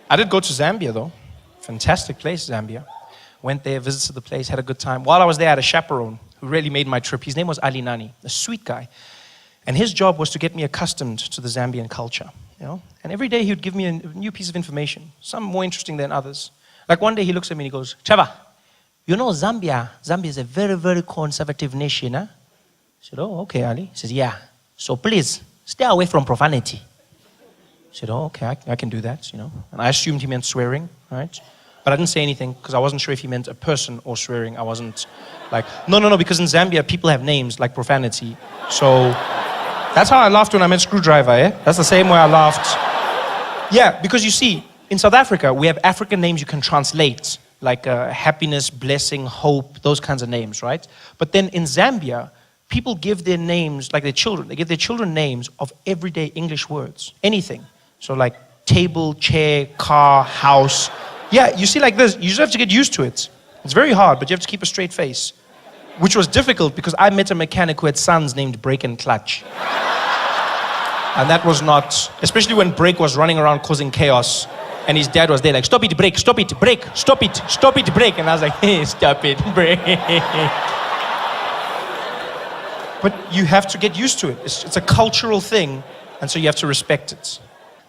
I did go to Zambia, though. Fantastic place, Zambia. Went there, visited the place, had a good time. While I was there, I had a chaperone who really made my trip. His name was Ali Nani, a sweet guy. And his job was to get me accustomed to the Zambian culture, you know. And every day he would give me a new piece of information, some more interesting than others. Like one day he looks at me and he goes, Trevor, you know Zambia is a very, very conservative nation, huh? I said, oh, okay, Ali. He says, yeah. So please, stay away from profanity. I said, oh, okay, I can do that, you know. And I assumed he meant swearing, right? But I didn't say anything because I wasn't sure if he meant a person or swearing. I wasn't like, no, because in Zambia, people have names like profanity. So that's how I laughed when I met Screwdriver, eh? That's the same way I laughed. Yeah, because you see, in South Africa, we have African names you can translate, like happiness, blessing, hope, those kinds of names, right? But then in Zambia, people give their names, like their children, they give their children names of everyday English words, anything. So like table, chair, car, house. Yeah, you see like this, you just have to get used to it. It's very hard, but you have to keep a straight face. Which was difficult because I met a mechanic who had sons named Brake and Clutch. And that was not, especially when Brake was running around causing chaos. And his dad was there like, stop it, Brake, stop it, Brake, stop it, Brake. And I was like, hey, stop it, Brake. But you have to get used to it. It's a cultural thing, and so you have to respect it.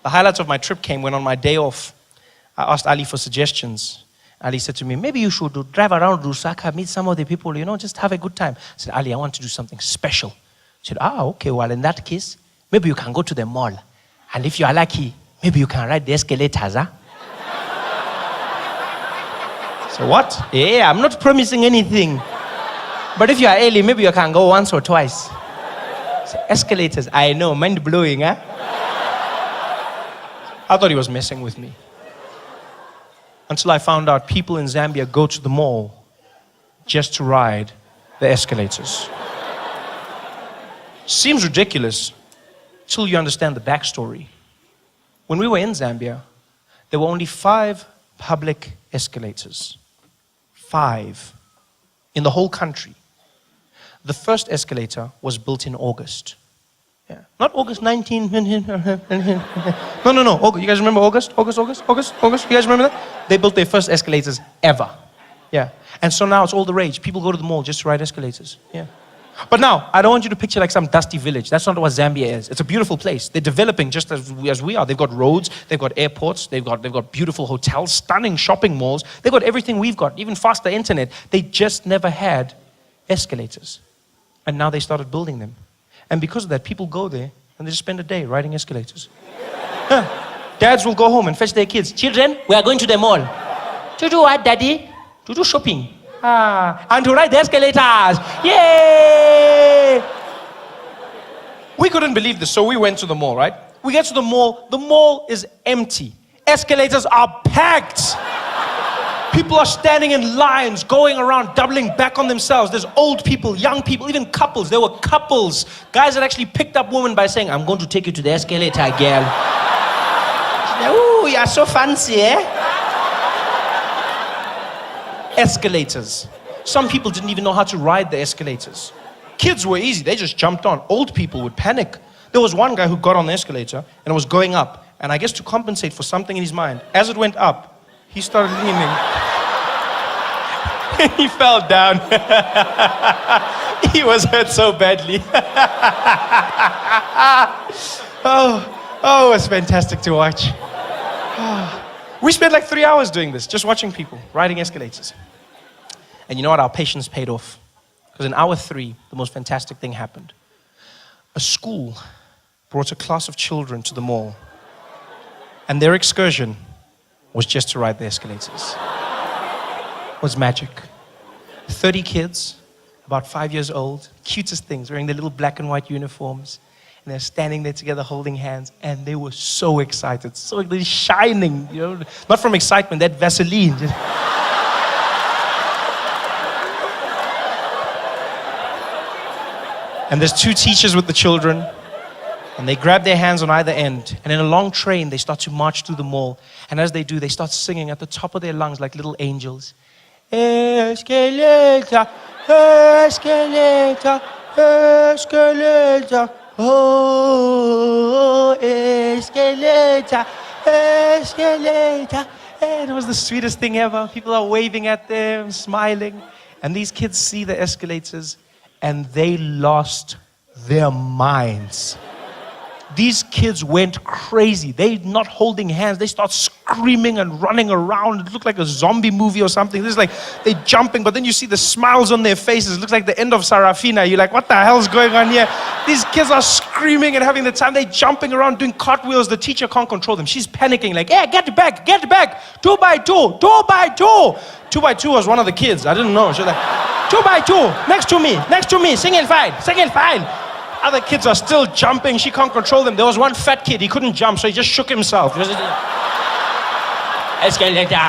The highlights of my trip came when on my day off, I asked Ali for suggestions. Ali said to me, maybe you should drive around Lusaka, meet some of the people, you know, just have a good time. I said, Ali, I want to do something special. He said, okay, well, in that case, maybe you can go to the mall. And if you are lucky, maybe you can ride the escalators, huh? So what? Yeah, I'm not promising anything. But if you are early, maybe you can go once or twice. So escalators, I know, mind-blowing, huh? I thought he was messing with me. Until I found out people in Zambia go to the mall just to ride the escalators. Seems ridiculous till you understand the backstory. When we were in Zambia, there were only 5 public escalators. 5 in the whole country. The first escalator was built in August. Yeah. Not August 19. No. You guys remember August? August? You guys remember that? They built their first escalators ever. Yeah. And so now it's all the rage. People go to the mall just to ride escalators. Yeah. But now, I don't want you to picture like some dusty village. That's not what Zambia is. It's a beautiful place. They're developing just as we are. They've got roads, they've got airports, they've got beautiful hotels, stunning shopping malls. They've got everything we've got, even faster internet. They just never had escalators. And now they started building them. And because of that, people go there and they just spend a day riding escalators. Dads will go home and fetch their kids. Children, we are going to the mall. To do what, Daddy? To do shopping. And to ride the escalators. Yay! We couldn't believe this, so we went to the mall, right? We get to the mall is empty. Escalators are packed. People are standing in lines, going around, doubling back on themselves. There's old people, young people, even couples. There were couples. Guys that actually picked up women by saying, I'm going to take you to the escalator, girl. Ooh, you're so fancy, eh? Escalators. Some people didn't even know how to ride the escalators. Kids were easy. They just jumped on. Old people would panic. There was one guy who got on the escalator and it was going up. And I guess to compensate for something in his mind, as it went up, he started leaning. He fell down. He was hurt so badly. Oh, it was fantastic to watch. We spent like 3 hours doing this, just watching people riding escalators. And you know what? Our patience paid off. Because in hour 3, the most fantastic thing happened. A school brought a class of children to the mall. And their excursion was just to ride the escalators. It was magic. 30 kids, about 5 years old, cutest things, wearing their little black and white uniforms. And they're standing there together holding hands, and they were so excited, so they're shining, you know, not from excitement, that Vaseline. And there's 2 teachers with the children, and they grab their hands on either end, and in a long train, they start to march through the mall. And as they do, they start singing at the top of their lungs like little angels. Escalator, escalator, escalator. Oh, escalator, escalator. And it was the sweetest thing ever. People are waving at them, smiling. And these kids see the escalators and they lost their minds. These kids went crazy. They're not holding hands. They start screaming and running around. It looked like a zombie movie or something. This is like they're jumping, but then you see the smiles on their faces. It looks like the end of Sarafina. You're like, what the hell's going on here? These kids are screaming and having the time. They're jumping around, doing cartwheels. The teacher can't control them. She's panicking like, hey, get back. 2 by 2, 2 by 2. 2 by 2 was one of the kids. I didn't know. She was like, 2 by 2, next to me, single file. Other kids are still jumping. She can't control them. There was one fat kid. He couldn't jump, so he just shook himself. Escalator.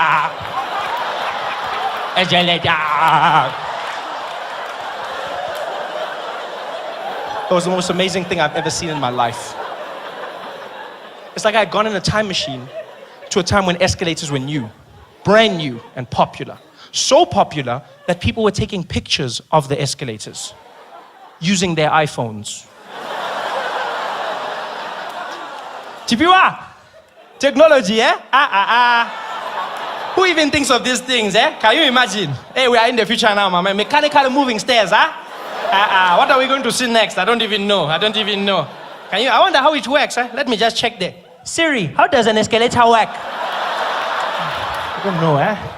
It was the most amazing thing I've ever seen in my life. It's like I had gone in a time machine to a time when escalators were new, brand new and popular. So popular that people were taking pictures of the escalators using their iPhones. Chipiwa, technology, eh? Who even thinks of these things, eh? Can you imagine? Hey, we are in the future now, man. Mechanical moving stairs, what are we going to see next? I don't even know. I wonder how it works, eh? Let me just check there. Siri, how does an escalator work? I don't know, eh?